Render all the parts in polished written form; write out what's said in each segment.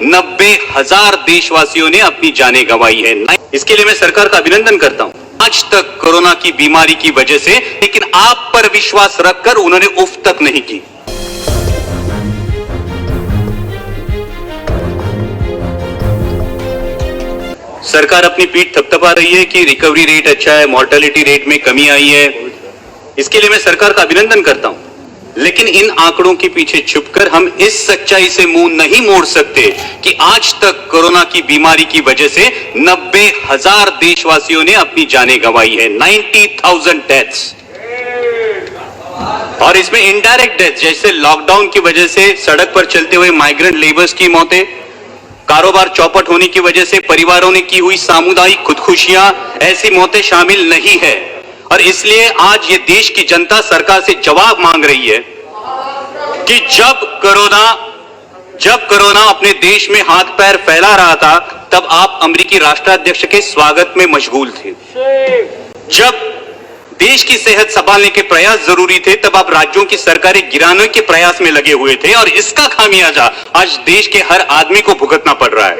90,000 देशवासियों ने अपनी जानें गंवाई है। इसके लिए मैं सरकार का अभिनंदन करता हूं। आज तक कोरोना की बीमारी की वजह से, लेकिन आप पर विश्वास रखकर उन्होंने उफ तक नहीं की। सरकार अपनी पीठ थपथपा रही है कि रिकवरी रेट अच्छा है, मॉर्टेलिटी रेट में कमी आई है। इसके लिए मैं सरकार का अभिनंदन करता हूं, लेकिन इन आंकड़ों के पीछे छुपकर हम इस सच्चाई से मुंह नहीं मोड़ सकते कि आज तक कोरोना की बीमारी की वजह से 90,000 देशवासियों ने अपनी जानें गंवाई है। 90,000 डेथ्स, और इसमें इनडायरेक्ट डेथ, जैसे लॉकडाउन की वजह से सड़क पर चलते हुए माइग्रेंट लेबर्स की मौतें, कारोबार चौपट होने की वजह से परिवारों ने की हुई सामुदायिक खुदकुशियां, ऐसी मौतें शामिल नहीं है। और इसलिए आज ये देश की जनता सरकार से जवाब मांग रही है कि जब कोरोना अपने देश में हाथ पैर फैला रहा था, तब आप अमेरिकी राष्ट्राध्यक्ष के स्वागत में मशगूल थे। जब देश की सेहत संभालने के प्रयास जरूरी थे, तब आप राज्यों की सरकारें गिराने के प्रयास में लगे हुए थे, और इसका खामियाजा आज देश के हर आदमी को भुगतना पड़ रहा है।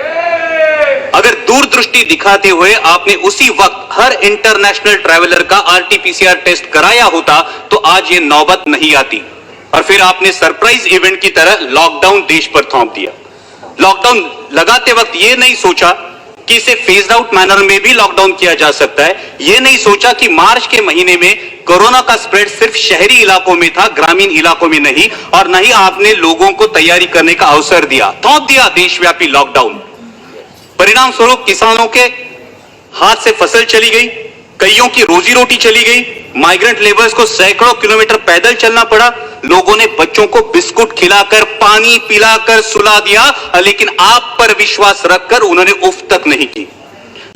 अगर दूरदृष्टि दिखाते हुए आपने उसी वक्त हर इंटरनेशनल ट्रैवलर का आरटीपीसीआर टेस्ट कराया होता, तो आज ये नौबत नहीं आती। और फिर आपने सरप्राइज इवेंट की तरह लॉकडाउन देश पर थोप दिया। लॉकडाउन लगाते वक्त ये नहीं सोचा कि इसे फेज आउट मैनर में भी लॉकडाउन किया जा सकता है। ये नहीं सोचा कि मार्च के महीने में कोरोना का स्प्रेड सिर्फ शहरी इलाकों में था, ग्रामीण इलाकों में नहीं। और नहीं आपने लोगों को तैयारी करने का अवसर दिया, थोप दिया देशव्यापी लॉकडाउन। परिणाम स्वरूप किसानों के हाथ से फसल चली गई, कईयों की रोजी रोटी चली गई, माइग्रेंट लेबर्स को सैकड़ों किलोमीटर पैदल चलना पड़ा। लोगों ने बच्चों को बिस्कुट खिलाकर, पानी पिलाकर सुला दिया, लेकिन आप पर विश्वास रखकर उन्होंने उफ तक नहीं की।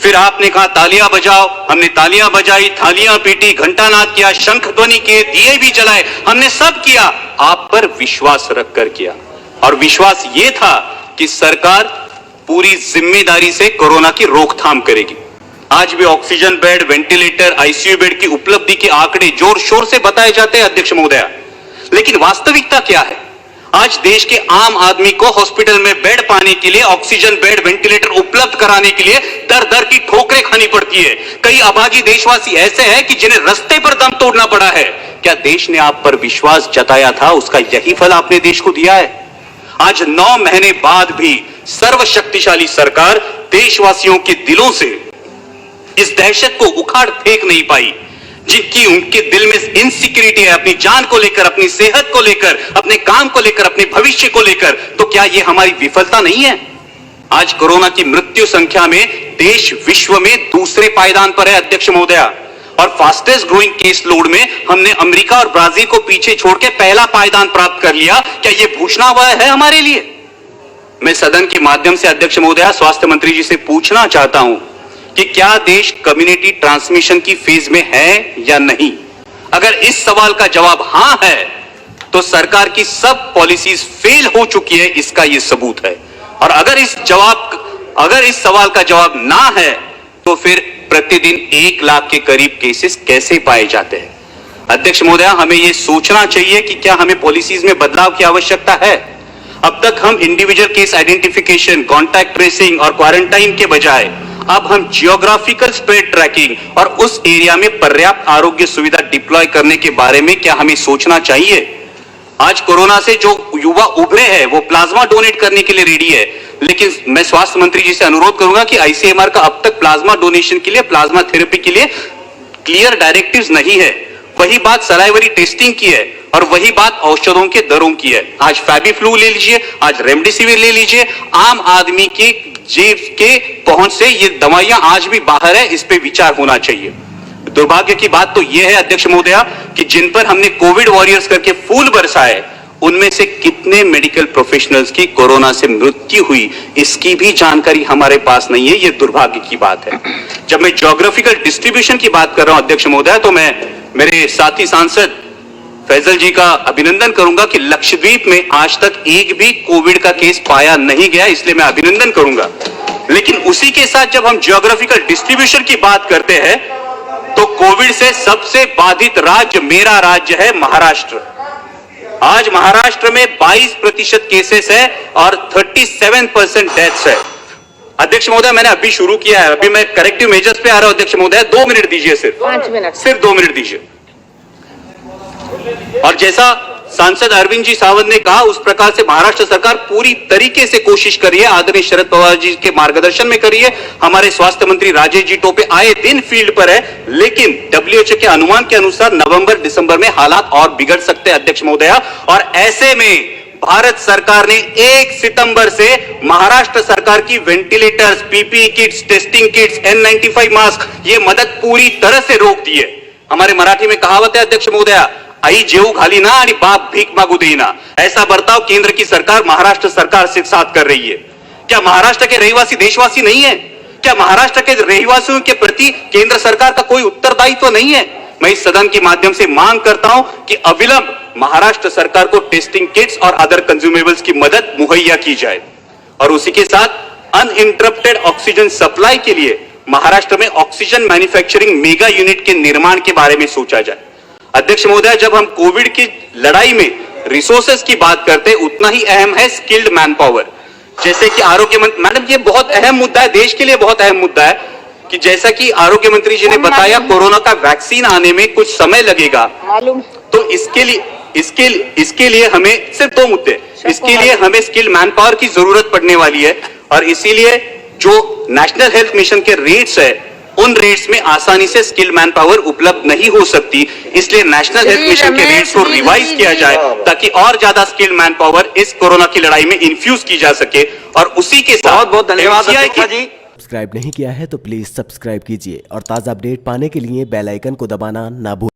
फिर आपने कहा तालियां बजाओ, हमने तालियां बजाई, थालियां पीटी, घंटानाद किया, शंख ध्वनि किए, दिए भी जलाए, हमने सब किया, आप पर विश्वास रखकर किया। और विश्वास यह था कि सरकार पूरी जिम्मेदारी से कोरोना की रोकथाम करेगी। आज भी oxygen bed, ventilator, ICU bed की उपलब्धि के आंकड़े जोर शोर से बताए जाते हैं अध्यक्ष महोदया, लेकिन वास्तविकता क्या है? आज देश के आम आदमी को हॉस्पिटल में बेड पाने के लिए, ऑक्सीजन बेड, वेंटिलेटर उपलब्ध कराने के लिए दर दर की ठोकरें खानी पड़ती है। कई अभागी देशवासी ऐसे हैं कि जिन्हें रास्ते पर दम तोड़ना पड़ा है। क्या देश ने आप पर विश्वास जताया था, उसका यही फल आपने देश को दिया है? आज 9 महीने बाद भी सर्वशक्तिशाली सरकार देशवासियों के दिलों से इस दहशत को उखाड़ फेंक नहीं पाई, जिनकी उनके दिल में इनसिक्योरिटी है, अपनी जान को लेकर, अपनी सेहत को लेकर, अपने काम को लेकर, अपने भविष्य को लेकर। तो क्या यह हमारी विफलता नहीं है? आज कोरोना की मृत्यु संख्या में देश विश्व में दूसरे पायदान पर है अध्यक्ष महोदया, और फास्टेस्ट ग्रोइंग केस लोड में हमने अमेरिका और ब्राजील को पीछे छोड़ के पहला पायदान प्राप्त कर लिया। क्या यह भूषणावह है हमारे लिए? मैं सदन के माध्यम से अध्यक्ष महोदया स्वास्थ्य मंत्री जी से पूछना चाहता हूं कि क्या देश कम्युनिटी ट्रांसमिशन की फेज में है या नहीं? अगर इस सवाल का जवाब हां है, तो सरकार की सब पॉलिसीज फेल हो चुकी है, इसका यह सबूत है। और अगर इस सवाल का जवाब ना है, तो फिर प्रतिदिन 1 लाख के करीब केसेस कैसे पाए जाते हैं? अध्यक्ष महोदया, हमें यह सोचना चाहिए कि क्या हमें पॉलिसीज में बदलाव की आवश्यकता है। अब तक हम individual case identification, contact tracing और क्वारंटाइन के बजाय अब हम जियोग्राफिकल स्प्रेड ट्रैकिंग और उस एरिया में पर्याप्त आरोग्य सुविधा डिप्लॉय करने के बारे में क्या हमें सोचना चाहिए? आज कोरोना से जो युवा उभरे हैं, वो प्लाज्मा डोनेट करने के लिए रेडी है, लेकिन मैं स्वास्थ्य मंत्री जी से अनुरोध करूंगा कि आईसीएमआर का अब तक प्लाज्मा डोनेशन के लिए, प्लाज्मा थेरेपी के लिए क्लियर डायरेक्टिव्स नहीं है। वही बात सलाइवरी टेस्टिंग की है, और वही बात औषधों के दरों की है। आज फैबीफ्लू ले लीजिए, आज रेमडेसिविर ले लीजिए, आम आदमी की जेब के पहुंच से ये दवाइयां आज भी बाहर है, इस पे विचार होना चाहिए। दुर्भाग्य की बात तो यह है अध्यक्ष महोदया कि जिन पर हमने कोविड वॉरियर्स करके फूल बरसाए, उनमें से कितने मेडिकल प्रोफेशनल्स की कोरोना से मृत्यु हुई, इसकी भी जानकारी हमारे पास नहीं है। यह दुर्भाग्य की बात है। जब मैं ज्योग्राफिकल डिस्ट्रीब्यूशन की बात कर रहा हूं अध्यक्ष महोदया, तो मैं मेरे साथी सांसद फैजल जी का अभिनंदन करूंगा कि लक्षद्वीप में आज तक एक भी कोविड का केस पाया नहीं गया, इसलिए मैं अभिनंदन करूंगा। लेकिन उसी के साथ जब हम ज्योग्राफिकल डिस्ट्रीब्यूशन की बात करते हैं, तो कोविड से सबसे बाधित राज्य मेरा राज्य है महाराष्ट्र। आज महाराष्ट्र में 22% केसेस है और 37% डेथ्स है। अध्यक्ष महोदय, मैंने अभी शुरू किया है, अभी मैं करेक्टिव मेजर्स पे आ रहा हूं। अध्यक्ष महोदय 2 मिनट दीजिए, सिर्फ 5 मिनट, सिर्फ 2 मिनट दीजिए। और जैसा सांसद अरविंद जी सावंत ने कहा, उस प्रकार से महाराष्ट्र सरकार पूरी तरीके से कोशिश कर रही है, आदरणीय शरद पवार जी के मार्गदर्शन में कर रही है। हमारे स्वास्थ्य मंत्री राजेश जी टोपे आए दिन फील्ड पर है, लेकिन WHO के अनुमान के अनुसार नवंबर दिसंबर में हालात और बिगड़ सकते हैं अध्यक्ष महोदया। और ऐसे में भारत सरकार ने 1 सितंबर से महाराष्ट्र सरकार की ventilators, PPE kits, testing kits, N95 mask, ये मदद पूरी तरह से रोक दी है। हमारे मराठी में कहावत है अध्यक्ष महोदया, आई जेऊ घाली ना आणि बाप भीक मागू देना। ऐसा बर्ताव केंद्र की सरकार महाराष्ट्र सरकार से साथ कर रही है। क्या महाराष्ट्र के रहवासी देशवासी नहीं है? क्या महाराष्ट्र के रहवासियों के प्रति केंद्र सरकार का कोई उत्तरदायित्व नहीं है? मैं इस सदन के माध्यम से मांग करता हूं कि अविलंब महाराष्ट्र सरकार को टेस्टिंग किट्स और अदर कंज्यूमेबल्स की मदद मुहैया की जाए और उसी के साथ अनइंटरप्टेड ऑक्सीजन सप्लाई के लिए महाराष्ट्र में ऑक्सीजन मैन्युफैक्चरिंग मेगा यूनिट के निर्माण के बारे में सोचा जाए। अध्यक्ष महोदय, जब हम कोविड की लड़ाई में रिसोर्सेज की बात करते हैं, उतना ही अहम है स्किल्ड मैन पावर। जैसे कि आरोग्य मंत्री, मैडम ये बहुत अहम मुद्दा है, देश के लिए बहुत अहम मुद्दा है कि जैसा कि आरोग्य मंत्री जी ने बताया, कोरोना का वैक्सीन आने में कुछ समय लगेगा, मालूम। तो इसके लिए हमें सिर्फ 2 मुद्दे, इसके लिए हमें स्किल्ड मैन पावर की जरूरत पड़ने वाली है। और इसीलिए जो नेशनल हेल्थ मिशन के रेट्स है, उन रेट्स में आसानी से स्किल्ड मैन पावर उपलब्ध नहीं हो सकती। इसलिए नेशनल हेल्थ मिशन के रेट्स को रिवाइज किया जाए ताकि और ज्यादा स्किल्ड मैन पावर इस कोरोना की लड़ाई में इन्फ्यूज की जा सके। और उसी के साथ बहुत बहुत धन्यवाद MCI अध्यक्ष जी। सब्सक्राइब नहीं किया है तो प्लीज सब्सक्राइब कीजिए और ताज़ा अपडेट पाने के लिए बेल आइकन को दबाना ना भूलें।